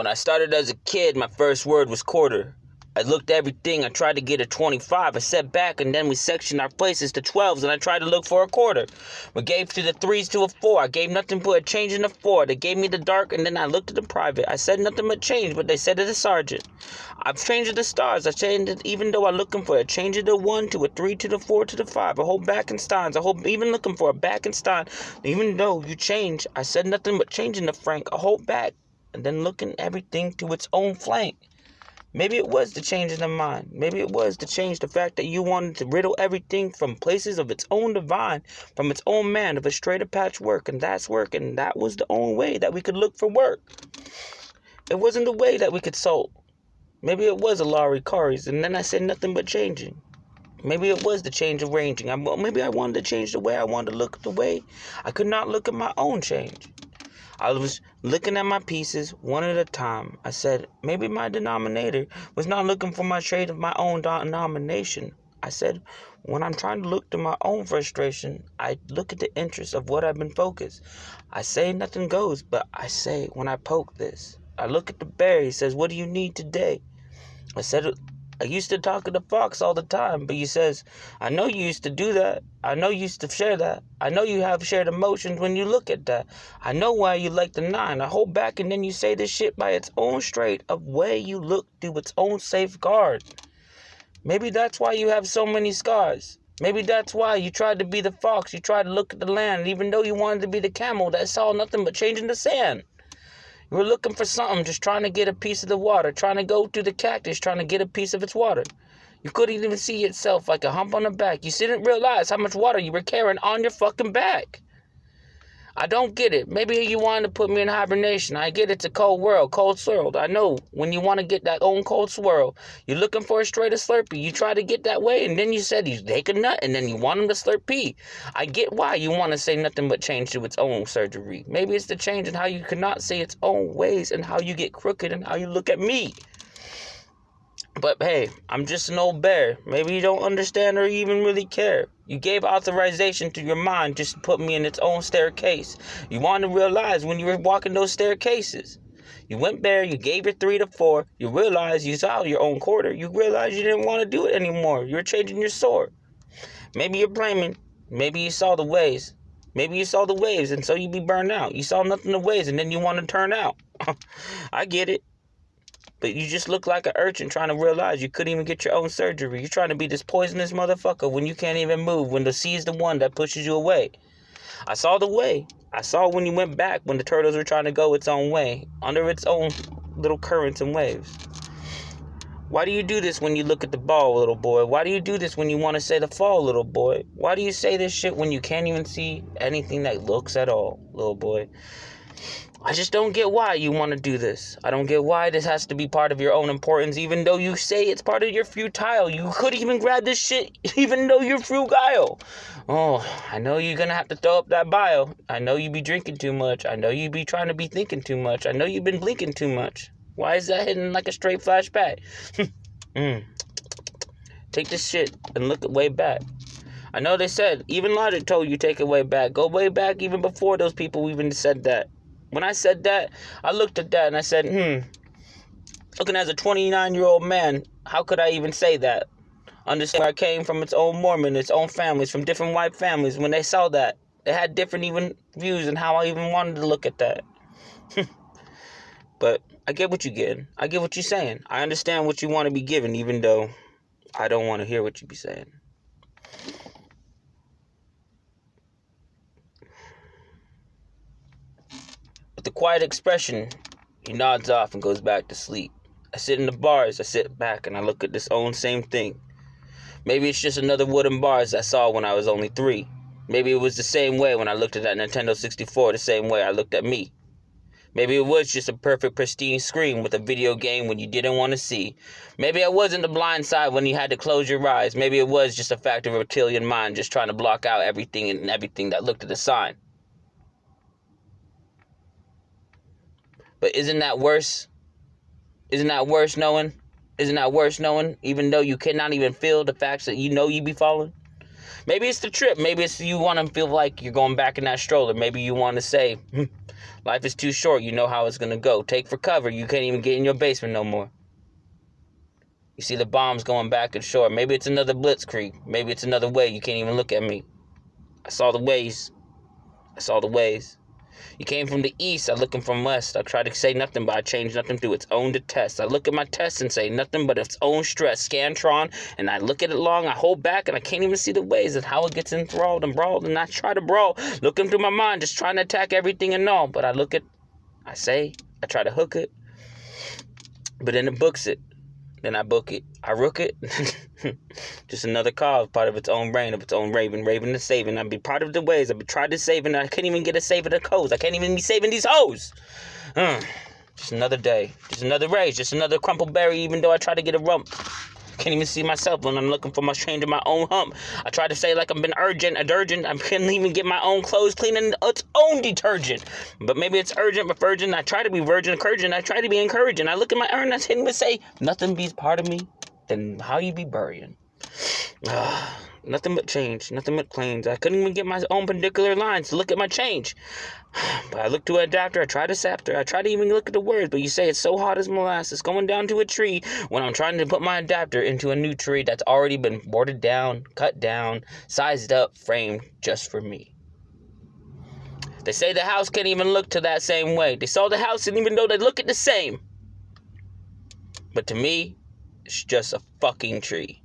When I started as a kid, my first word was quarter. I looked at everything, I tried to get a 25, I sat back and then we sectioned our places to 12s and I tried to look for a quarter. We gave to the 3s to a 4, I gave nothing but a change in the 4. They gave me the dark and then I looked at the private. I said nothing but change, but they said to the sergeant. I've changed the stars, I changed it even though I'm looking for a change of the 1 to a 3 to the 4 to the 5. A whole Backensteins, a whole even looking for a Backenstein. Even though you change, I said nothing but changing the Frank, a whole back. And then looking everything to its own flank. Maybe it was the change in the mind. Maybe it was to change the fact that you wanted to riddle everything from places of its own divine, from its own man, of a straight up patchwork, and that's work, and that was the only way that we could look for work. It wasn't the way that we could salt. Maybe it was a Laurie Curry's, and then I said nothing but changing. Maybe it was the change of ranging. Maybe I wanted to change the way I wanted to look at the way I could not look at my own change. I was looking at my pieces one at a time. I said, maybe my denominator was not looking for my trait of my own denomination. I said, when I'm trying to look to my own frustration, I look at the interest of what I've been focused. I say nothing goes, but I say when I poke this. I look at the bear, he says, what do you need today? I said, I used to talk to the fox all the time, but he says, I know you used to do that. I know you used to share that. I know you have shared emotions when you look at that. I know why you like the 9. I hold back and then you say this shit by its own straight of way you look to its own safeguard. Maybe that's why you have so many scars. Maybe that's why you tried to be the fox. You tried to look at the land, even though you wanted to be the camel that saw nothing but changing the sand. You were looking for something, just trying to get a piece of the water, trying to go to the cactus, trying to get a piece of its water. You couldn't even see itself like a hump on the back. You didn't realize how much water you were carrying on your fucking back. I don't get it. Maybe you wanted to put me in hibernation. I get it's a cold world, cold swirled. I know when you want to get that own cold swirl, you're looking for a straight Slurpee. You try to get that way, and then you said you take a nut, and then you want him to slurp pee. I get why you want to say nothing but change to its own surgery. Maybe it's the change in how you cannot say its own ways and how you get crooked and how you look at me. But hey, I'm just an old bear. Maybe you don't understand or even really care. You gave authorization to your mind just to put me in its own staircase. You wanted to realize when you were walking those staircases. You went there, you gave your 3 to 4. You realized you saw your own quarter. You realized you didn't want to do it anymore. You were changing your sword. Maybe you're blaming. Maybe you saw the waves. Maybe you saw the waves and so you be burned out. You saw nothing of waves and then you want to turn out. I get it. But you just look like an urchin trying to realize you couldn't even get your own surgery. You're trying to be this poisonous motherfucker when you can't even move, when the sea is the one that pushes you away. I saw the way. I saw when you went back when the turtles were trying to go its own way, under its own little currents and waves. Why do you do this when you look at the ball, little boy? Why do you do this when you want to say the fall, little boy? Why do you say this shit when you can't even see anything that looks at all, little boy? I just don't get why you want to do this. I don't get why this has to be part of your own importance, even though you say it's part of your futile. You could even grab this shit, even though you're frugal. Oh, I know you're going to have to throw up that bio. I know you be drinking too much. I know you be trying to be thinking too much. I know you've been blinking too much. Why is that hitting like a straight flashback? Take this shit and look way back. I know they said, even Logic told you take it way back. Go way back even before those people even said that. When I said that, I looked at that and I said, looking as a 29-year-old man, how could I even say that? Understand where I came from, its own Mormon, its own families, from different white families. When they saw that, they had different even views and how I even wanted to look at that. But I get what you're getting. I get what you're saying. I understand what you want to be given, even though I don't want to hear what you be saying. With the quiet expression, he nods off and goes back to sleep. I sit in the bars, I sit back and I look at this own same thing. Maybe it's just another wooden bars I saw when I was only 3. Maybe it was the same way when I looked at that Nintendo 64, the same way I looked at me. Maybe it was just a perfect pristine screen with a video game when you didn't want to see. Maybe I wasn't the blind side when you had to close your eyes. Maybe it was just a fact of reptilian mind just trying to block out everything and everything that looked at the sign. But isn't that worse? Isn't that worse knowing? Isn't that worse knowing, even though you cannot even feel the facts that you know you be falling? Maybe it's the trip. Maybe it's you want to feel like you're going back in that stroller. Maybe you want to say, life is too short. You know how it's going to go. Take for cover. You can't even get in your basement no more. You see the bombs going back and shore. Maybe it's another blitzkrieg. Maybe it's another way. You can't even look at me. I saw the ways. I saw the ways. You came from the east, I looking from west. I try to say nothing, but I change nothing through its own detest. I look at my test and say nothing but its own stress. Scantron, and I look at it long, I hold back, and I can't even see the ways and how it gets enthralled and brawled, and I try to brawl, looking through my mind, just trying to attack everything and all. But I look at, I say, I try to hook it, but then it books it. Then I book it. I rook it. Just another cause, part of its own brain, of its own raven the saving. I'd be part of the ways. I'd be trying to save, and I can't even get a save of the codes. I can't even be saving these hoes. Just another day. Just another raise. Just another crumpled berry, even though I try to get a rump. Can't even see myself when I'm looking for my change in my own hump. I try to say like I've been urgent. I couldn't even get my own clothes clean in its own detergent. But maybe it's urgent, but virgin. I try to be virgin, encouraging. I try to be encouraging. I look at my urn, I can't even say nothing be's part of me. Then how you be burying? Nothing but change, nothing but claims. I couldn't even get my own particular lines to look at my change. But I look to an adapter, I try to sapter, I try to even look at the words, but you say it's so hot as molasses going down to a tree when I'm trying to put my adapter into a new tree that's already been boarded down, cut down, sized up, framed just for me. They say the house can't even look to that same way. They saw the house and even though they look at the same. But to me, it's just a fucking tree.